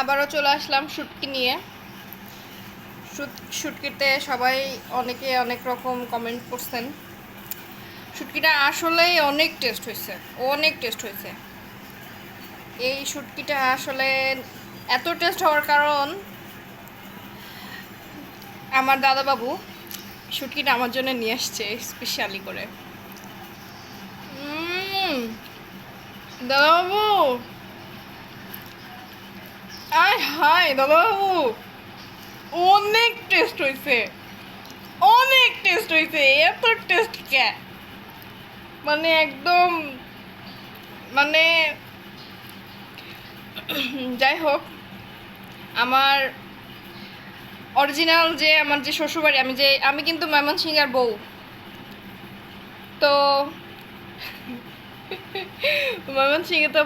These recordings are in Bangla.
আবারও চলে আসলাম শুটকি নিয়ে। শুটকিতে সবাই অনেকে অনেক রকম কমেন্ট করছেন। শুটকিটা আসলেই অনেক টেস্ট হয়েছে, অনেক টেস্ট হয়েছে। এই শুটকিটা আসলে এত টেস্ট হওয়ার কারণ আমার দাদাবাবু শুটকিটা আমার জন্য নিয়ে আসছে স্পেশালি করে। দাদাবাবু, আয় হায় দাদাবাবু, অনেক টেস্ট হয়েছে, অনেক টেস্ট হয়েছে। এত টেস্ট কে মানে একদম মানে যাই হোক, আমার অরিজিনাল যে আমার যে শ্বশুরবাড়ি, আমি কিন্তু ময়মনসিংহের বউ। তো ময়মনসিংহে তো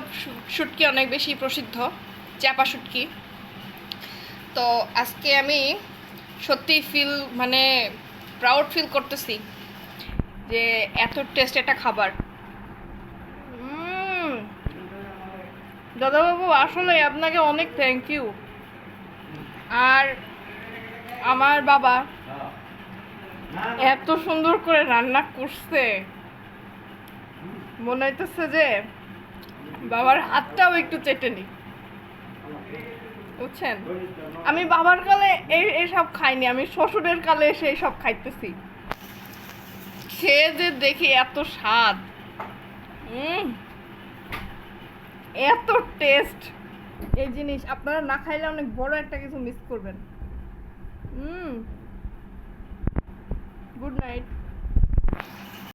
শুটকি অনেক বেশি প্রসিদ্ধ, চাপা শুটকি। তো আজকে আমি সত্যি মানে প্রাউড ফিল করতেছি যে এত টেস্ট একটা খাবার। দাদাবাবু, আসলে আপনাকে অনেক থ্যাংক ইউ। আর আমার বাবা এত সুন্দর করে রান্না করছে, মনে হইতেছে যে বাবার হাতটাও একটু চেটে নি, বুঝছেন। আমি বাবার কালে এইসব খাইনি, আমি শ্বশুরের কালে এসে এইসব খাইতেছি। খেয়ে যে দেখি এত স্বাদ, এত টেস্ট। এই জিনিস আপনারা না খাইলে অনেক বড় একটা কিছু মিস করবেন। Good night.